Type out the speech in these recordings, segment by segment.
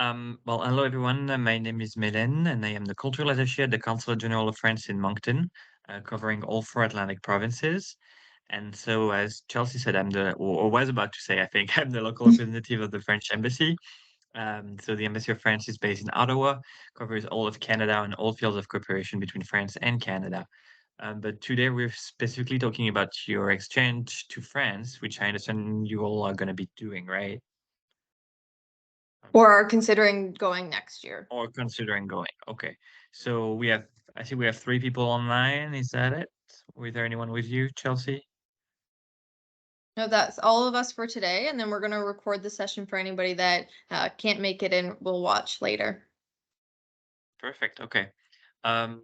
Well, hello everyone. My name is Mélaine, and I am the Cultural Attaché at the Consulate General of France in Moncton, covering all four Atlantic provinces. And so, as Chelsea said, or was about to say, I think I'm the local representative of the French Embassy. So the Embassy of France is based in Ottawa, covers all of Canada and all fields of cooperation between France and Canada. But today we're specifically talking about your exchange to France, which I understand you all are going to be doing, right? Or are considering going next year. Or considering going. Okay. So I see we have three people online. Is that it? Or is there anyone with you, Chelsea? No, that's all of us for today, and then we're gonna record the session for anybody that can't make it and will watch later. Perfect. Okay. Um,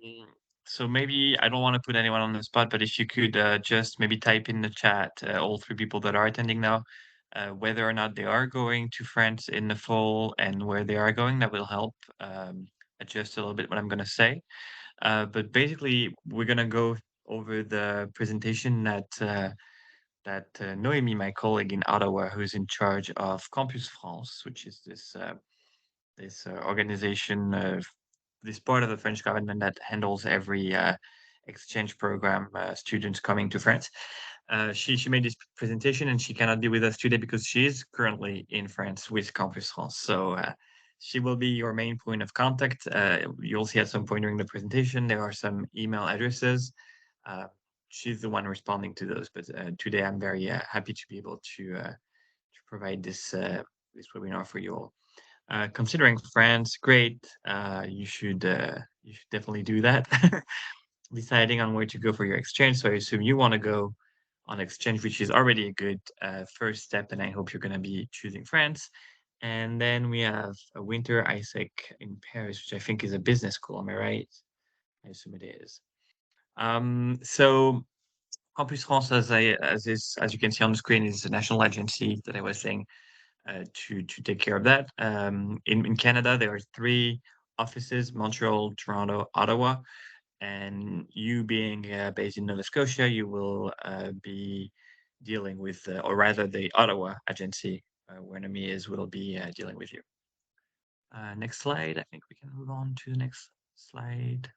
so maybe I don't want to put anyone on the spot, but if you could just maybe type in the chat, all three people that are attending now, whether or not they are going to France in the fall and where they are going, that will help adjust a little bit what I'm going to say. But basically, we're going to go over the presentation that Noemi, my colleague in Ottawa, who's in charge of Campus France, which is this organization, this part of the French government that handles every exchange program, students coming to France. She made this presentation and she cannot be with us today because she is currently in France with Campus France. So she will be your main point of contact. You'll see at some point during the presentation there are some email addresses. Uh, she's the one responding to those. But today I'm very happy to be able to provide this webinar for you all. Considering France, great. You should definitely do that. Deciding on where to go for your exchange. So I assume you want to go on exchange, which is already a good first step. And I hope you're going to be choosing France. And then we have a Winter ISEC in Paris, which I think is a business school. Am I right? I assume it is. So Campus France, as you can see on the screen, is a national agency that I was saying to take care of that. In Canada, there are three offices: Montreal, Toronto, Ottawa. And you being based in Nova Scotia, you will be dealing with, or rather, the Ottawa agency, where Nomi is, will be dealing with you. Next slide. I think we can move on to the next slide.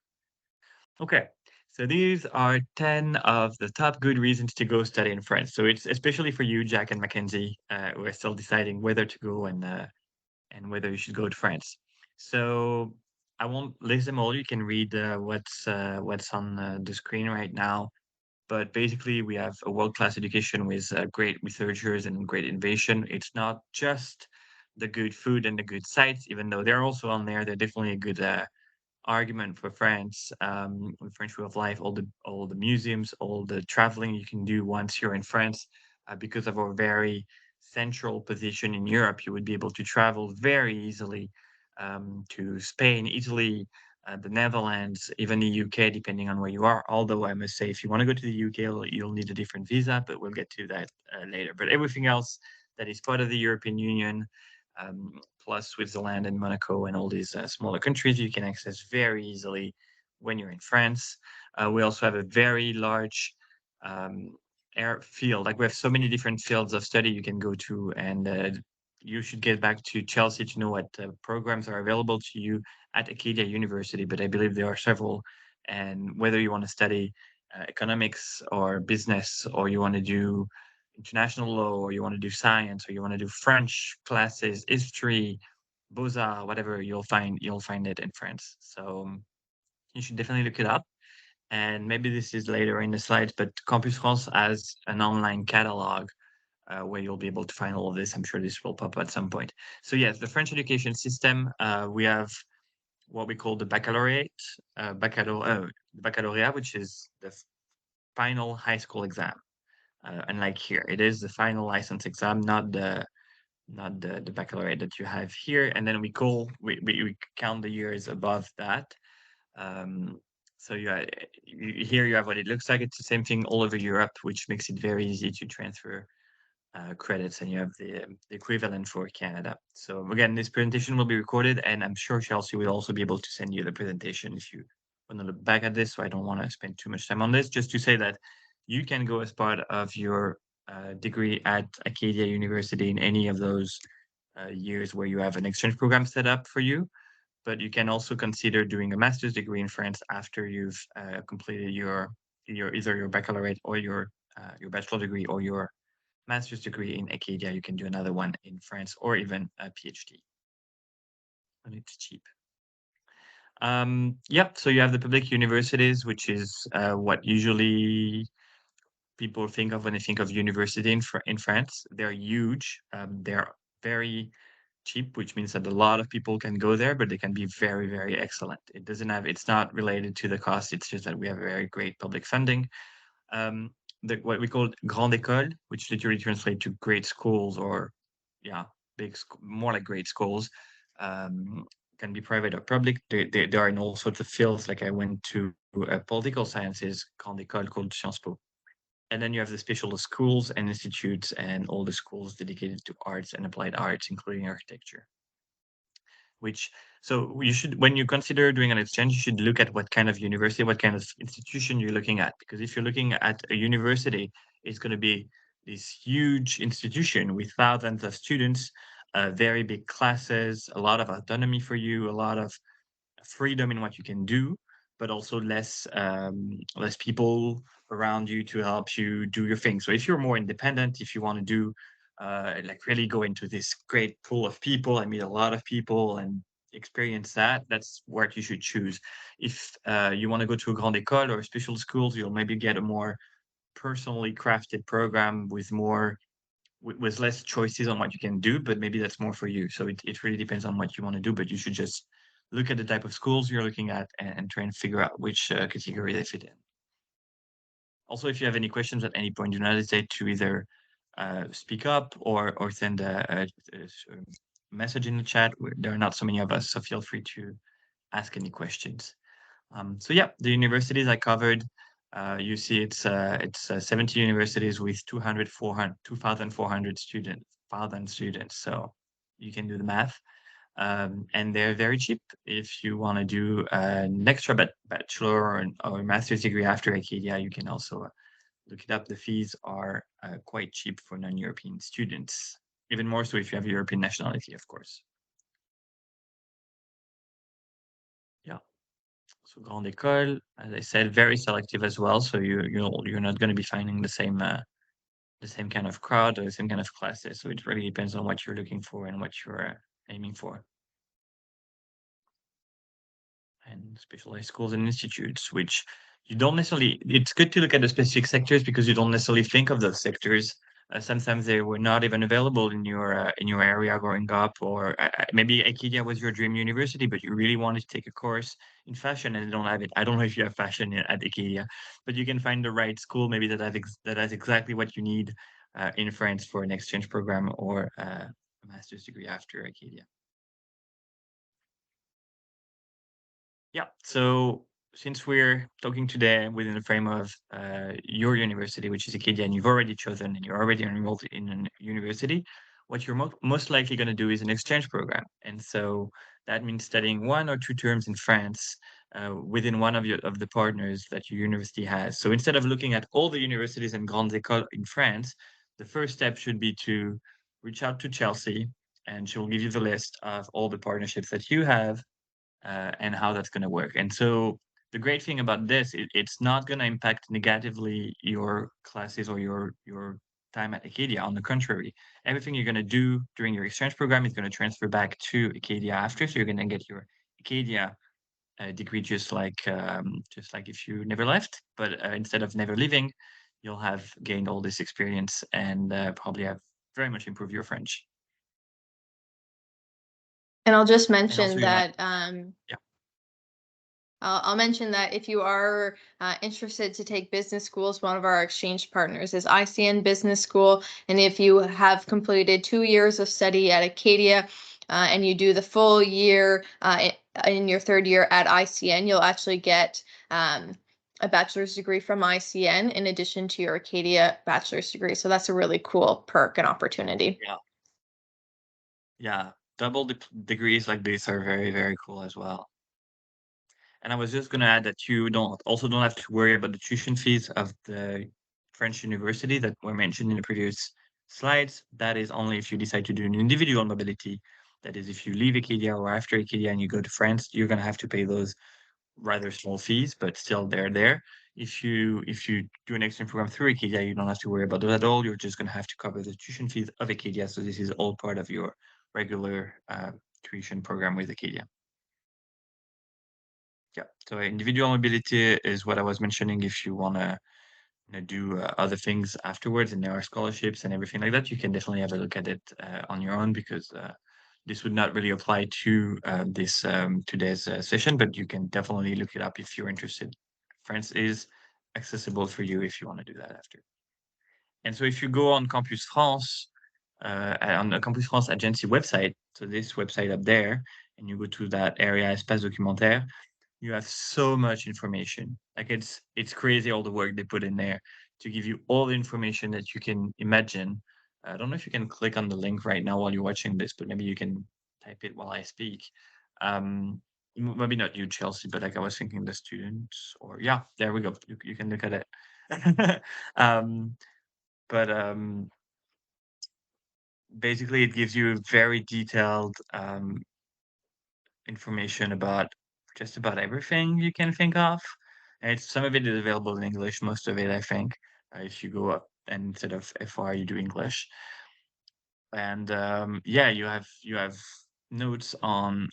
Okay. So these are 10 of the top good reasons to go study in France. So it's especially for you, Jack and Mackenzie, who are still deciding whether to go and whether you should go to France. So I won't list them all. You can read what's on the screen right now. But basically, we have a world-class education with great researchers and great innovation. It's not just the good food and the good sites, even though they're also on there. They're definitely a good argument for France, the French way of life, all the museums, all the traveling you can do once you're in France, because of our very central position in Europe, you would be able to travel very easily to Spain, Italy, the Netherlands, even the UK, depending on where you are. Although I must say, if you want to go to the UK, you'll need a different visa, but we'll get to that later. But everything else that is part of the European Union, plus Switzerland and Monaco and all these smaller countries you can access very easily when you're in France. We also have a very large air field. Like we have so many different fields of study you can go to, and you should get back to Chelsea to know what programs are available to you at Acadia University. But I believe there are several, and whether you want to study economics or business, or you want to do international law, or you want to do science, or you want to do French classes, history, Beaux-Arts, whatever, you'll find it in France. So you should definitely look it up. And maybe this is later in the slides, but Campus France has an online catalog where you'll be able to find all of this. I'm sure this will pop up at some point. So yes, the French education system, we have what we call the baccalaureate, baccalaureate, which is the final high school exam. Unlike here, it is the final license exam, not the baccalaureate that you have here. And then we count the years above that. Um, so here you have what it looks like. It's the same thing all over Europe, which makes it very easy to transfer credits, and you have the equivalent for Canada. So again, this presentation will be recorded, and I'm sure Chelsea will also be able to send you the presentation if you want to look back at this. So I don't want to spend too much time on this. Just to say that you can go as part of your degree at Acadia University in any of those years where you have an exchange program set up for you, but you can also consider doing a master's degree in France after you've completed your either your baccalaureate or your bachelor degree or your master's degree in Acadia. You can do another one in France or even a PhD, and it's cheap. Yep. So you have the public universities, which is what usually people think of when they think of university in France. They're huge. They're very cheap, which means that a lot of people can go there, but they can be very, very excellent. It's not related to the cost. It's just that we have very great public funding. Um, what we call grande école, which literally translates to great schools or, yeah, more like great schools, um, can be private or public. They are in all sorts of fields. Like I went to political sciences, grande école called Sciences Po. And then you have the specialist schools and institutes and all the schools dedicated to arts and applied arts, including architecture. So you should, when you consider doing an exchange, you should look at what kind of university, what kind of institution you're looking at. Because if you're looking at a university, it's going to be this huge institution with thousands of students, very big classes, a lot of autonomy for you, a lot of freedom in what you can do, but also less people around you to help you do your thing. So if you're more independent, if you want to do like really go into this great pool of people and meet a lot of people and experience that, that's what you should choose. If you want to go to a grande école or special schools, you'll maybe get a more personally crafted program with less choices on what you can do, but maybe that's more for you. So it really depends on what you want to do, but you should just look at the type of schools you're looking at and try and figure out which category they fit in. Also, if you have any questions at any point, do not hesitate to either speak up or send a message in the chat. There are not so many of us, so feel free to ask any questions. So yeah, the universities I covered, you see it's 70 universities with 2,400 students, 1,000 students. So you can do the math. And they're very cheap if you want to do an extra bachelor or master's degree after Acadia. You can also look it up. The fees are quite cheap for non-European students, even more so if you have European nationality, of course. Yeah. So grande école, as I said, very selective as well. So you're not going to be finding the same kind of crowd or the same kind of classes. So it really depends on what you're looking for and what you're aiming for. And specialized schools and institutes, which you don't necessarily. It's good to look at the specific sectors because you don't necessarily think of those sectors. Sometimes they were not even available in your area growing up, or maybe Acadia was your dream university, but you really wanted to take a course in fashion and they don't have it. I don't know if you have fashion at Acadia, but you can find the right school maybe that has exactly what you need in France for an exchange program or a master's degree after Acadia. Yeah. So since we're talking today within the frame of your university, which is Acadia, and you've already chosen and you're already enrolled in a university, what you're most likely going to do is an exchange program. And so that means studying 1 or 2 terms in France within one of the partners that your university has. So instead of looking at all the universities and grandes écoles in France, the first step should be to reach out to Chelsea, and she will give you the list of all the partnerships that you have and how that's going to work. And so the great thing about this, it's not going to impact negatively your classes or your time at Acadia. On the contrary, everything you're going to do during your exchange program is going to transfer back to Acadia after. So you're going to get your Acadia degree just like if you never left, but instead of never leaving, you'll have gained all this experience and probably have very much improved your French. And I'll just And also mention you're not, that yeah. I'll mention that if you are interested to take business schools, one of our exchange partners is ICN Business School. And if you have completed 2 years of study at Acadia and you do the full year in your 3rd year at ICN, you'll actually get a bachelor's degree from ICN in addition to your Acadia bachelor's degree. So that's a really cool perk and opportunity. Yeah. Yeah. Double degrees like this are very, very cool as well. And I was just going to add that you don't have to worry about the tuition fees of the French university that were mentioned in the previous slides. That is only if you decide to do an individual mobility. That is, if you leave Acadia or after Acadia and you go to France, you're going to have to pay those rather small fees, but still they're there. If you do an exchange program through Acadia, you don't have to worry about those at all. You're just going to have to cover the tuition fees of Acadia. So this is all part of your regular tuition program with Acadia. Yeah. So individual mobility is what I was mentioning. If you want to do other things afterwards, and there are scholarships and everything like that, you can definitely have a look at it on your own, because this would not really apply to this today's session, but you can definitely look it up if you're interested. France is accessible for you if you want to do that after. And so if you go on Campus France, on the Campus France agency website, so this website up there, and you go to that area, Espace Documentaire, you have so much information. Like it's crazy all the work they put in there to give you all the information that you can imagine. I don't know if you can click on the link right now while you're watching this, but maybe you can type it while I speak. Maybe not you, Chelsea, but like I was thinking the students, or yeah, there we go. You can look at it. um, but basically, it gives you very detailed information about just about everything you can think of. And some of it is available in English, most of it, I think, if you go up and instead of FR, you do English. And yeah, you have notes on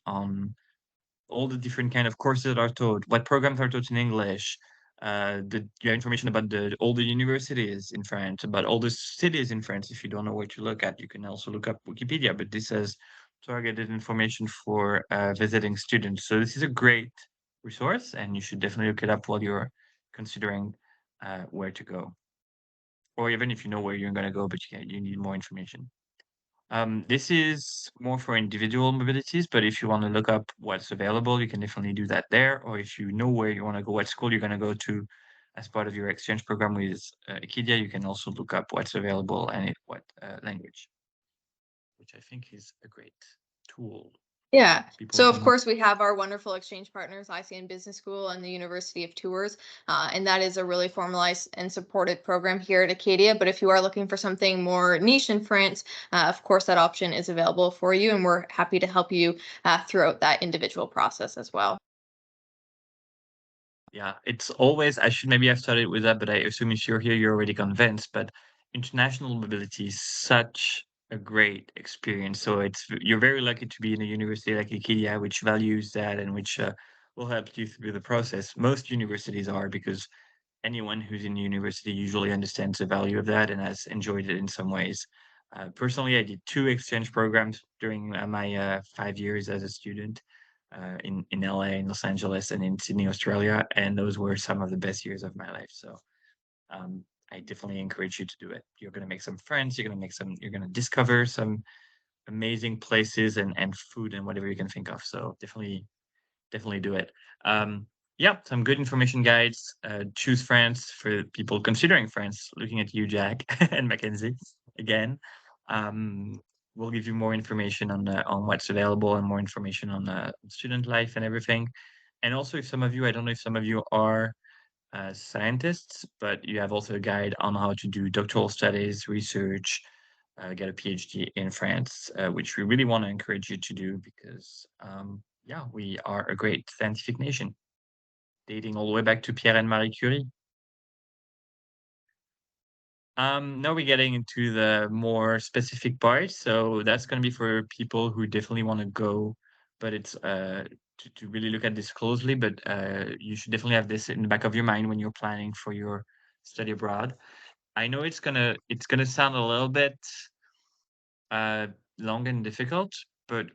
all the different kind of courses that are taught, what programs are taught in English, you have information about all the universities in France, about all the cities in France. If you don't know where to look at, you can also look up Wikipedia, but this has targeted information for visiting students. So this is a great resource, and you should definitely look it up while you're considering where to go. Or even if you know where you're going to go, but you need more information. This is more for individual mobilities, but if you want to look up what's available, you can definitely do that there. Or if you know where you want to go, what school you're going to go to as part of your exchange program with Acadia, you can also look up what's available and what language, which I think is a great tool. Yeah. People So of can, course we have our wonderful exchange partners, ICN Business School and the University of Tours, and that is a really formalized and supported program here at Acadia. But if you are looking for something more niche in France, of course that option is available for you, and we're happy to help you throughout that individual process as well. yeah, it's always, I should maybe have started with that, but I assume if you're here, you're already convinced. But international mobility is such a great experience. So you're very lucky to be in a university like Acadia, which values that and which will help you through the process. Most universities are, because anyone who's in university usually understands the value of that and has enjoyed it in some ways. Personally, I did 2 exchange programs during my 5 years as a student in LA, in Los Angeles, and in Sydney, Australia, and those were some of the best years of my life. So I definitely encourage you to do it. You're going to make some friends. You're going to discover some amazing places and food and whatever you can think of. So definitely do it. Yeah, some good information guides. Choose France for people considering France. Looking at you, Jack and Mackenzie, again. Um, we'll give you more information on what's available and more information on student life and everything. And also, if some of you, I don't know if some of you are scientists, but you have also a guide on how to do doctoral studies, research, get a PhD in France, which we really want to encourage you to do because, yeah, we are a great scientific nation, dating all the way back to Pierre and Marie Curie. Now we're getting into the more specific parts, so that's going to be for people who definitely want to go, but it's to really look at this closely. But you should definitely have this in the back of your mind when you're planning for your study abroad. I know it's gonna sound a little bit uh, long and difficult, but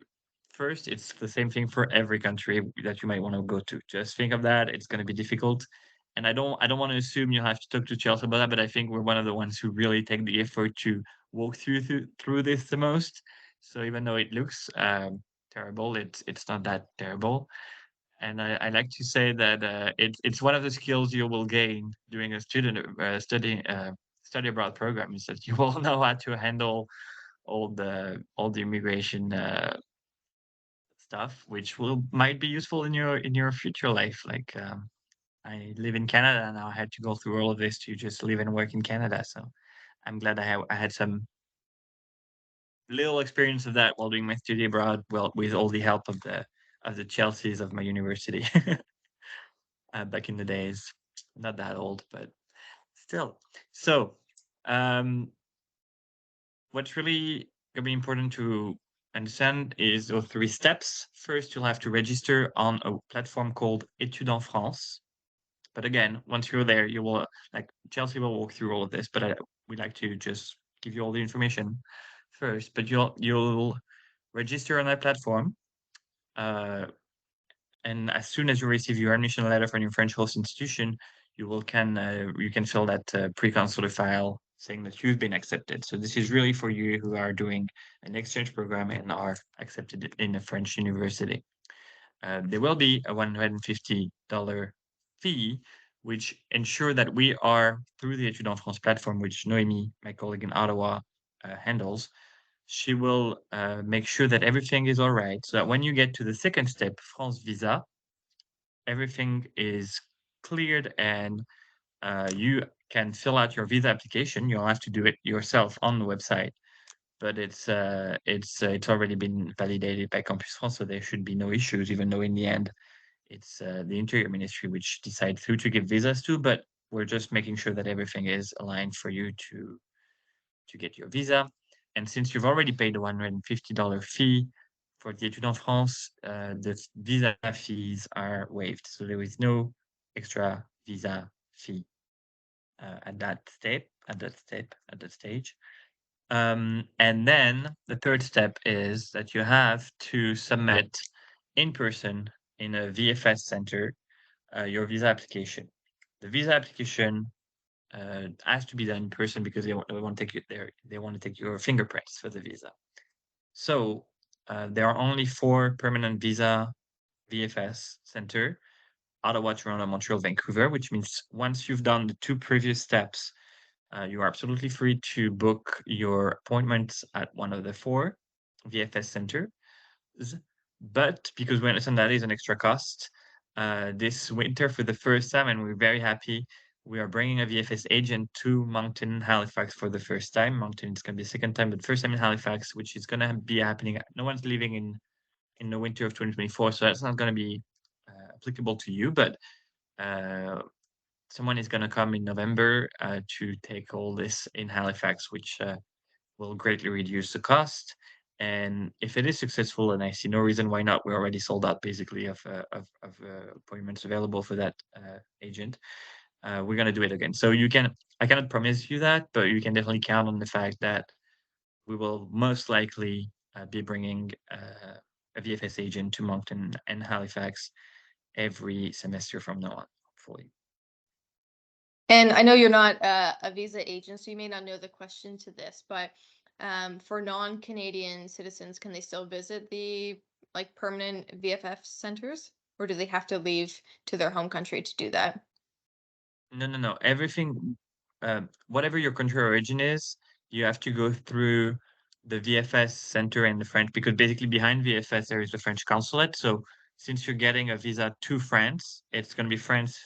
first, it's the same thing for every country that you might want to go to. Just think of that. It's going to be difficult. And I don't want to assume you have to talk to Chelsea about that, but I think we're one of the ones who really take the effort to walk through this the most. So even though it looks terrible, it's not that terrible. And I like to say that it's one of the skills you will gain doing a study abroad program, is that you will know how to handle all the immigration stuff, which will might be useful in your future life. Like I live in Canada now. I had to go through all of this to just live and work in Canada. So I'm glad I had some little experience of that while doing my study abroad, well, with all the help of the Chelseas of my university back in the days. Not that old, but still. So, um, what's really gonna be important to understand is those three steps. First, you'll have to register on a platform called Etudes en France. But again, once you're there, you will like Chelsea will walk through all of this, but we like to just give you all the information first. But you'll register on that platform, uh, and as soon as you receive your admission letter from your French host institution, you can fill that pre-consular file saying that you've been accepted. So this is really for you who are doing an exchange program and are accepted in a French university. There will be a $150 fee, which ensure that we are through the Etudes en France platform, which Noémie, my colleague in Ottawa, handles. She will make sure that everything is all right, so that when you get to the second step, France Visa, everything is cleared and you can fill out your visa application. You'll have to do it yourself on the website, but it's already been validated by Campus France, so there should be no issues, even though in the end it's the Interior Ministry which decides who to give visas to, but we're just making sure that everything is aligned for you to get your visa. And since you've already paid the $150 fee for the Etudes en France, the visa fees are waived. So there is no extra visa fee at that stage. And then the third step is that you have to submit in person in a VFS center your visa application. The visa application has to be done in person because they want to take your fingerprints for the visa. So there are only 4 permanent visa VFS center: Ottawa, Toronto, Montreal, Vancouver, which means once you've done the 2 previous steps, you are absolutely free to book your appointments at one of the 4 VFS centers. But because we understand that is an extra cost, this winter for the first time, and we're very happy, we are bringing a VFS agent to Moncton, Halifax for the first time. Moncton is going to be the second time, but first time in Halifax, which is going to be happening. No one's leaving in the winter of 2024, so that's not going to be applicable to you, but someone is going to come in November to take all this in Halifax, which will greatly reduce the cost. And if it is successful, and I see no reason why not, we're already sold out basically of appointments available for that agent. We're gonna do it again. So I cannot promise you that, but you can definitely count on the fact that we will most likely be bringing a VFS agent to Moncton and Halifax every semester from now on, hopefully. And I know you're not a visa agent, so you may not know the question to this, but for non-Canadian citizens, can they still visit the permanent VFF centers, or do they have to leave to their home country to do that? No. Everything, whatever your country of origin is, you have to go through the VFS center and the French, because basically behind VFS there is the French consulate. So since you're getting a visa to France, it's going to be France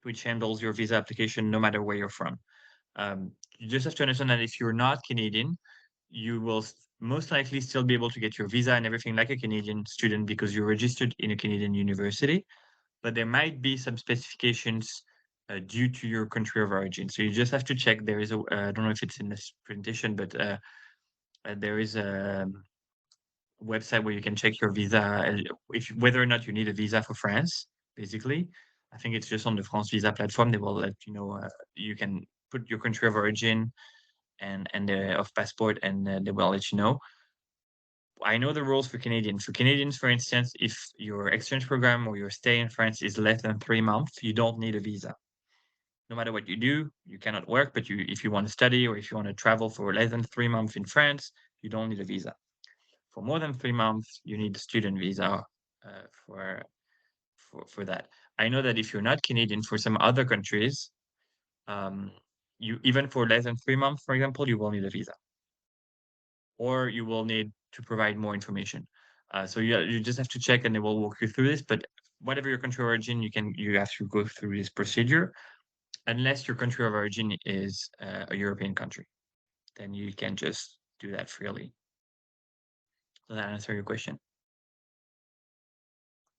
which handles your visa application no matter where you're from. You just have to understand that if you're not Canadian, you will most likely still be able to get your visa and everything like a Canadian student because you're registered in a Canadian university, but there might be some specifications due to your country of origin. So you just have to check. There is I don't know if it's in this presentation, but there is a website where you can check your visa, whether or not you need a visa for France, basically. I think it's just on the France Visa platform. They will let you know, you can put your country of origin and of passport, and they will let you know. I know the rules for Canadians. For Canadians, for instance, if your exchange program or your stay in France is less than 3 months, you don't need a visa. No matter what you do, you cannot work, but if you want to study or if you want to travel for less than 3 months in France, you don't need a visa. For more than 3 months, you need a student visa for that. I know that if you're not Canadian, for some other countries, you even for less than 3 months, for example, you will need a visa, or you will need to provide more information. So you just have to check, and they will walk you through this. But whatever your country of origin, you have to go through this procedure, unless your country of origin is a European country. Then you can just do that freely. Does that answer your question?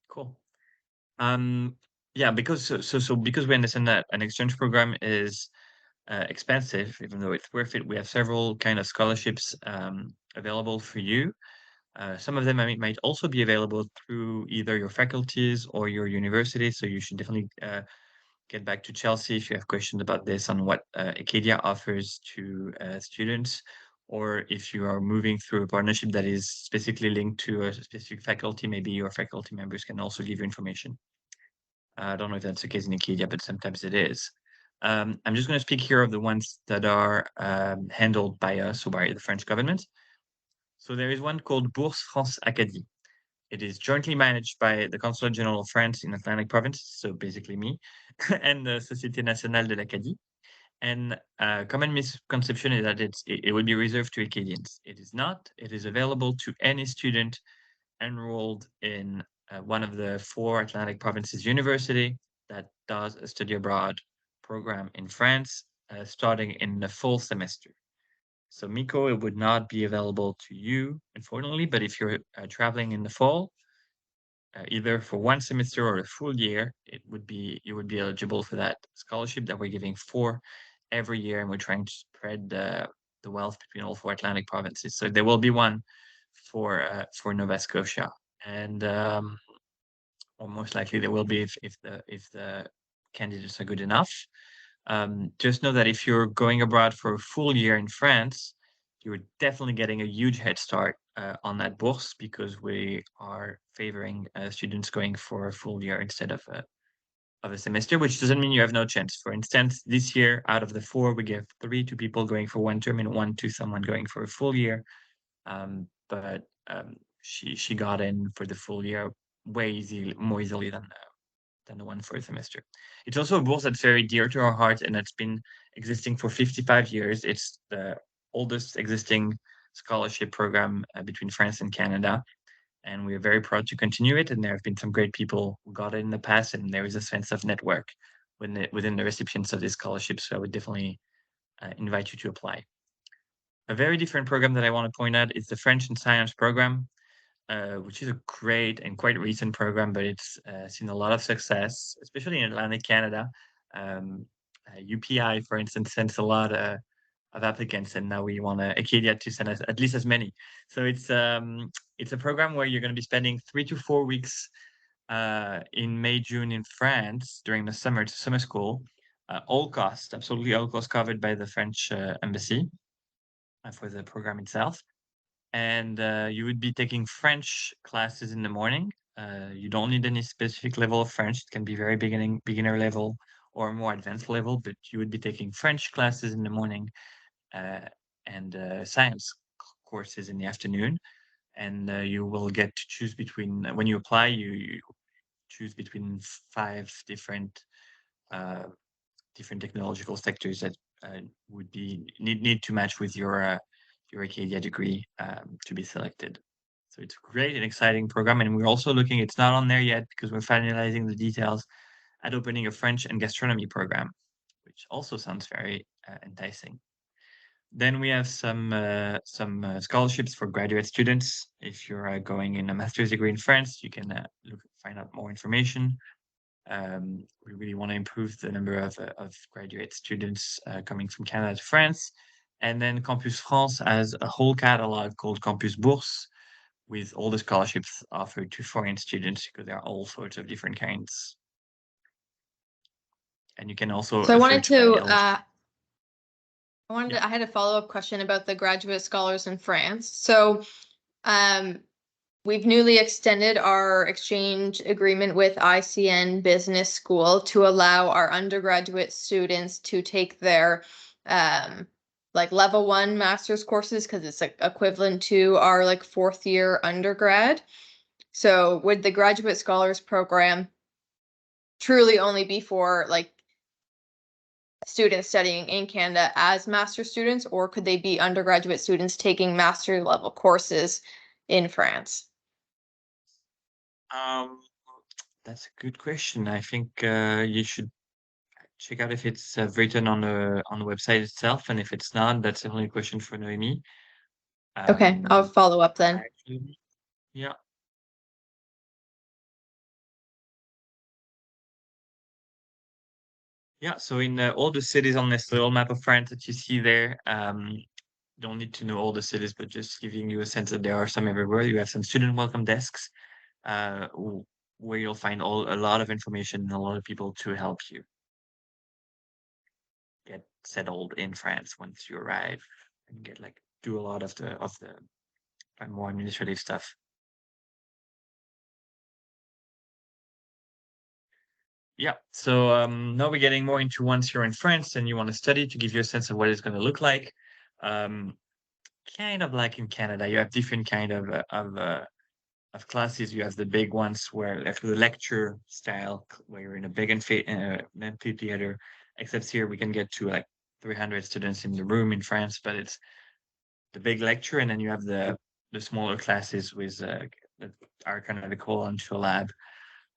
Cool. Yeah, because we understand that an exchange program is expensive, even though it's worth it. We have several kind of scholarships available for you. Some of them might also be available through either your faculties or your university. So you should definitely get back to Chelsea if you have questions about this on what Acadia offers to students, or if you are moving through a partnership that is specifically linked to a specific faculty, maybe your faculty members can also give you information. I don't know if that's the case in Acadia, but sometimes it is. I'm just going to speak here of the ones that are handled by us or by the French government. So there is one called Bourse France Acadie. It is jointly managed by the Consulate General of France in Atlantic Province, so basically me, and the Société Nationale de l'Acadie. And common misconception is that it would be reserved to Acadians. It is not. It is available to any student enrolled in one of the 4 Atlantic Provinces university that does a study abroad program in France, starting in the fall semester. So Miko, it would not be available to you, unfortunately, but if you're traveling in the fall, either for 1 semester or a full year, you would be eligible for that scholarship that we're giving for every year, and we're trying to spread the wealth between all 4 Atlantic provinces. So there will be one for Nova Scotia, and or most likely there will be if the candidates are good enough. Just know that if you're going abroad for a full year in France, you're definitely getting a huge head start on that bourse, because we are favoring students going for a full year instead of a semester, which doesn't mean you have no chance. For instance, this year, out of the 4, we gave 3 to people going for 1 term and 1 to someone going for a full year. But she got in for the full year more easily than the one for a semester. It's also a bourse that's very dear to our heart, and that's been existing for 55 years. It's the oldest existing scholarship program between France and Canada, and we're very proud to continue it. And there have been some great people who got it in the past, and there is a sense of network within the recipients of this scholarship. So I would definitely invite you to apply. A very different program that I want to point out is the French and Science program, which is a great and quite recent program, but it's seen a lot of success, especially in Atlantic Canada. UPI, for instance, sends a lot of applicants, and now we want Acadia to send us at least as many. So it's a program where you're going to be spending 3 to 4 weeks in May, June in France during the summer. It's summer school, absolutely all costs covered by the French embassy for the program itself. And you would be taking French classes in the morning. You don't need any specific level of French. It can be very beginner level or more advanced level, but you would be taking French classes in the morning and science courses in the afternoon. And you will get to choose between, when you apply, you choose between 5 different technological sectors that would need to match with your Acadia degree to be selected. So it's a great and exciting program, and we're also looking, it's not on there yet because we're finalizing the details, at opening a French and gastronomy program, which also sounds very enticing. Then we have some scholarships for graduate students. If you're going in a master's degree in France, you can find out more information. We really want to improve the number of graduate students coming from Canada to France. And then Campus France has a whole catalog called Campus Bourse, with all the scholarships offered to foreign students, because there are all sorts of different kinds. And you can also So I wanted to Yeah. I had a follow-up question about the graduate scholars in France. So we've newly extended our exchange agreement with ICN Business School to allow our undergraduate students to take their like level 1 master's courses, because it's like equivalent to our like 4th year undergrad. So would the graduate scholars program truly only be for like students studying in Canada as master students, or could they be undergraduate students taking master level courses in France? That's a good question. I think you should check out if it's written on the website itself, and if it's not, that's definitely a question for Noemi. Okay, I'll follow up then. Yeah. Yeah, so in all the cities on this little map of France that you see there, don't need to know all the cities, but just giving you a sense that there are some everywhere. You have some student welcome desks, where you'll find a lot of information and a lot of people to help you get settled in France once you arrive and get like do a lot of the more administrative stuff. Yeah. So now we're getting more into once you're in France and you want to study to give you a sense of what it's going to look like. Um, Kind of like in Canada, you have different kind of classes. You have the big ones where like the lecture style, where you're in a big amphitheater. Except here we can get to like 300 students in the room in France, but it's the big lecture, and then you have the smaller classes with that are kind of equivalent to a lab.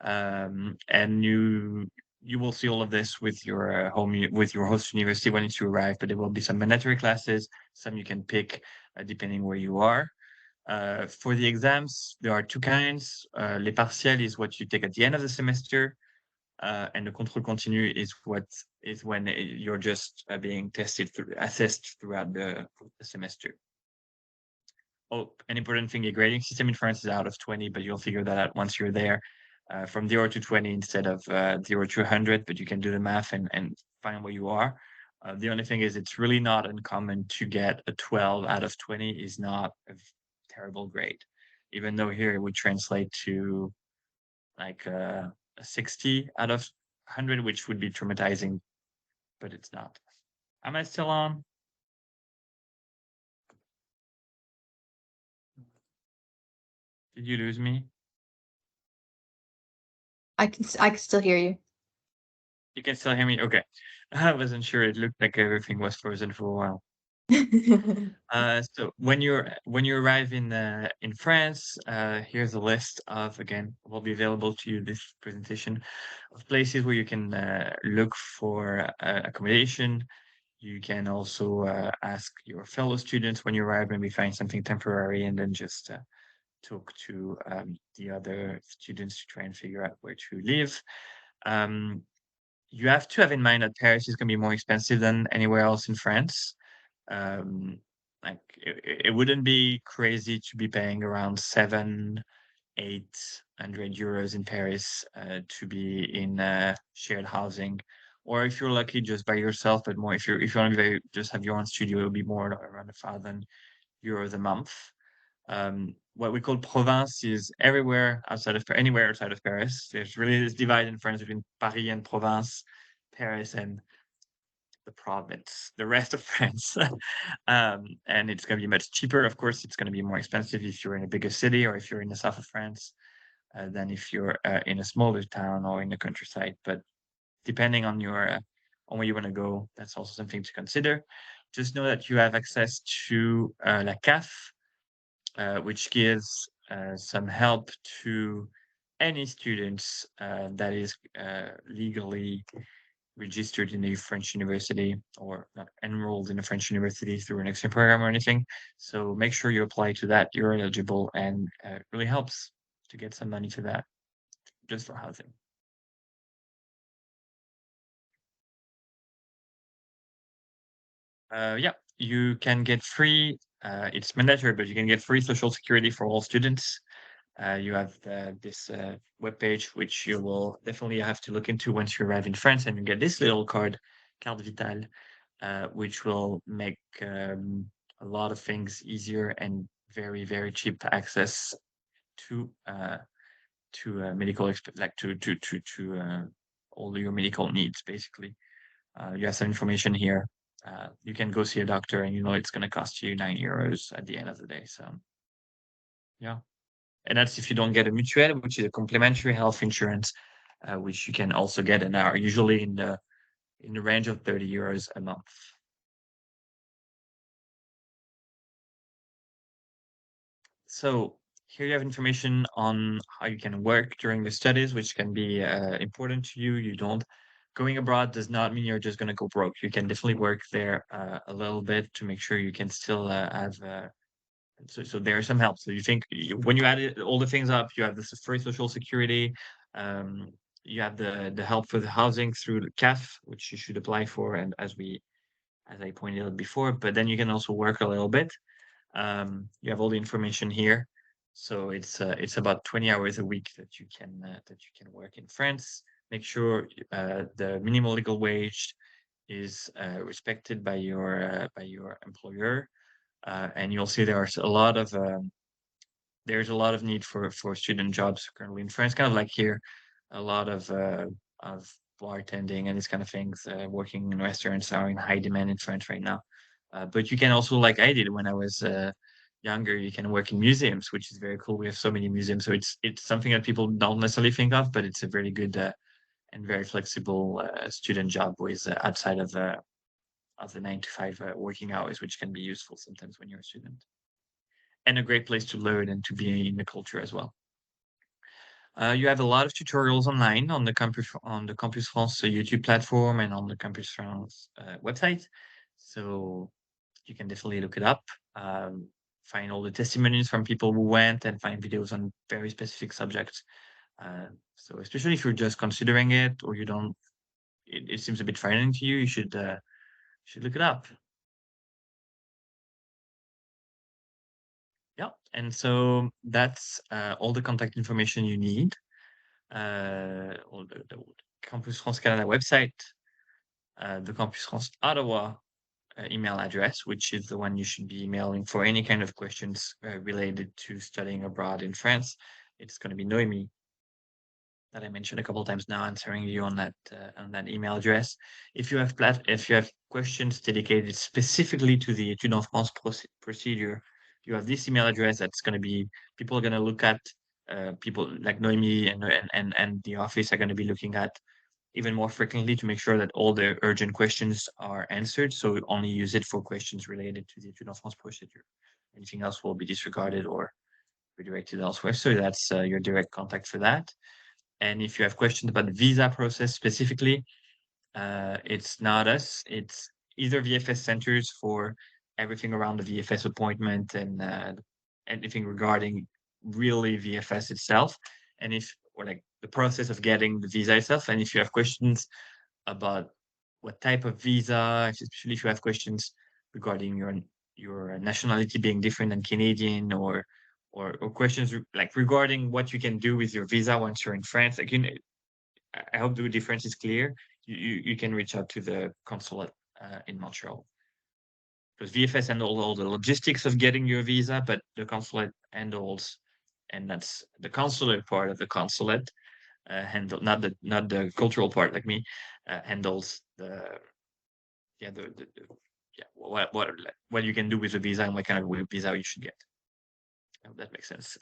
And you will see all of this with your with your host university when you arrive, but there will be some mandatory classes, some you can pick depending where you are. For the exams, there are two kinds. Les partiels is what you take at the end of the semester, and the contrôle continu is when you're just being assessed throughout the semester. Oh, an important thing, your grading system in France is out of 20, but you'll figure that out once you're there. From 0 to 20 instead of 0 to 100, but you can do the math and find where you are. The only thing is it's really not uncommon to get a 12 out of 20 is not a terrible grade. Even though here it would translate to like a 60 out of 100, which would be traumatizing, but it's not. Am I still on? Did you lose me? I can still hear you. You can still hear me? Okay. I wasn't sure. It looked like everything was frozen for a while. So when you arrive in France, here's a list of, again, will be available to you this presentation, of places where you can look for accommodation. You can also ask your fellow students when you arrive, maybe find something temporary, and then just talk to the other students to try and figure out where to live. Um, you have to have in mind that Paris is going to be more expensive than anywhere else in France. Um, like it wouldn't be crazy to be paying around 800 euros in Paris to be in shared housing, or if you're lucky, just by yourself. But more if you want to just have your own studio, it'll be more around 1,000 euros a month. What we call province is everywhere outside of anywhere outside of Paris. There's really this divide in France between Paris and province, Paris and the province, the rest of France. And it's going to be much cheaper. Of course, it's going to be more expensive if you're in a bigger city or if you're in the south of France than if you're in a smaller town or in the countryside. But depending on your on where you want to go, that's also something to consider. Just know that you have access to La CAF, which gives some help to any students that is legally registered in a French university or not enrolled in a French university through an exchange program or anything. So make sure you apply to that. You're eligible, and it really helps to get some money for that, just for housing. Yeah, you can get free. It's mandatory, but you can get free social security for all students. You have this webpage, which you will definitely have to look into once you arrive in France, and you get this little card, Carte Vitale, which will make a lot of things easier and very, very cheap access to medical like to all your medical needs, basically. You have some information here. You can go see a doctor, and you know it's going to cost you 9 euros at the end of the day. So yeah. And that's if you don't get a mutuelle, which is a complementary health insurance, which you can also get and are usually in the range of 30 euros a month. So here you have information on how you can work during the studies, which can be important to you. You don't Going abroad does not mean you're just going to go broke. You can definitely work there a little bit to make sure you can still have So there's some help. So you think when you add all the things up, you have this free social security, you have the help for the housing through the CAF, which you should apply for, and as I pointed out before, but then you can also work a little bit. You have all the information here. So it's about 20 hours a week that you can work in France. Make sure the minimum legal wage is respected by your employer, and you'll see there's a lot of need for student jobs currently in France, kind of like here, a lot of bartending and these kind of things. Working in restaurants are in high demand in France right now. But you can also, like I did when I was younger, you can work in museums, which is very cool. We have so many museums, so it's something that people don't necessarily think of, but it's a very good and very flexible student job with outside of the 9 to 5 working hours, which can be useful sometimes when you're a student, and a great place to learn and to be in the culture as well. You have a lot of tutorials online on the Campus France YouTube platform and on the Campus France website. So you can definitely look it up, find all the testimonies from people who went, and find videos on very specific subjects. So especially if you're just considering it, or you don't, it seems a bit frightening to you, you should look it up. Yeah, and so that's all the contact information you need. All the Campus France Canada website, the Campus France Ottawa email address, which is the one you should be emailing for any kind of questions related to studying abroad in France. It's going to be Noemi, that I mentioned a couple of times now, answering you on that email address. If you have questions dedicated specifically to the Etudes en France procedure, you have this email address. That's going to be, people are going to look at, people like Noemi and the office are going to be looking at even more frequently to make sure that all the urgent questions are answered. So only use it for questions related to the Etudes en France procedure. Anything else will be disregarded or redirected elsewhere. So that's your direct contact for that. And if you have questions about the visa process specifically, it's not us. It's either VFS centers for everything around the VFS appointment and anything regarding really VFS itself. And or like the process of getting the visa itself. And if you have questions about what type of visa, especially if you have questions regarding your nationality being different than Canadian, or questions like regarding what you can do with your visa once you're in France. Like, I hope the difference is clear. You can reach out to the consulate in Montreal, because VFS handles all the logistics of getting your visa, but the consulate handles, and that's the consular part of the consulate, not the cultural part like me, handles what you can do with the visa and what kind of visa you should get. I hope that makes sense.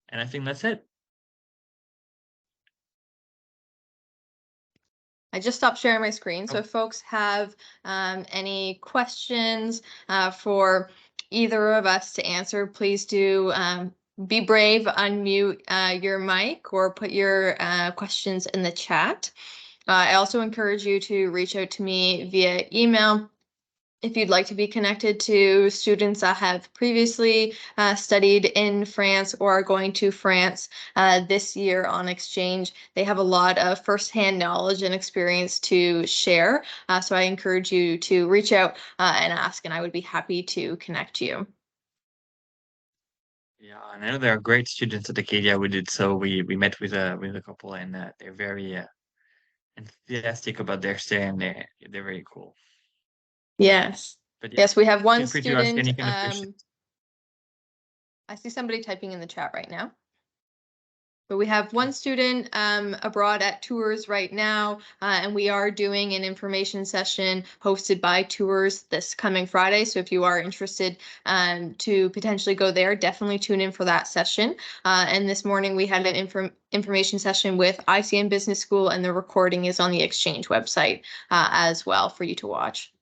And I think that's it. I just stopped sharing my screen. So if folks have any questions for either of us to answer, please do be brave, unmute your mic or put your questions in the chat. I also encourage you to reach out to me via email if you'd like to be connected to students that have previously studied in France or are going to France this year on exchange. They have a lot of firsthand knowledge and experience to share. So I encourage you to reach out and ask, and I would be happy to connect you. Yeah, and I know there are great students at Acadia. We did so. We met with a couple, and they're very enthusiastic about their stay, and they're very cool. Yes. But yeah, yes, we have one feel free to ask student. any kind of question. I see somebody typing in the chat right now. But we have one student abroad at Tours right now, and we are doing an information session hosted by Tours this coming Friday. So if you are interested to potentially go there, definitely tune in for that session. And this morning we had an information session with ICN Business School, and the recording is on the Exchange website as well for you to watch.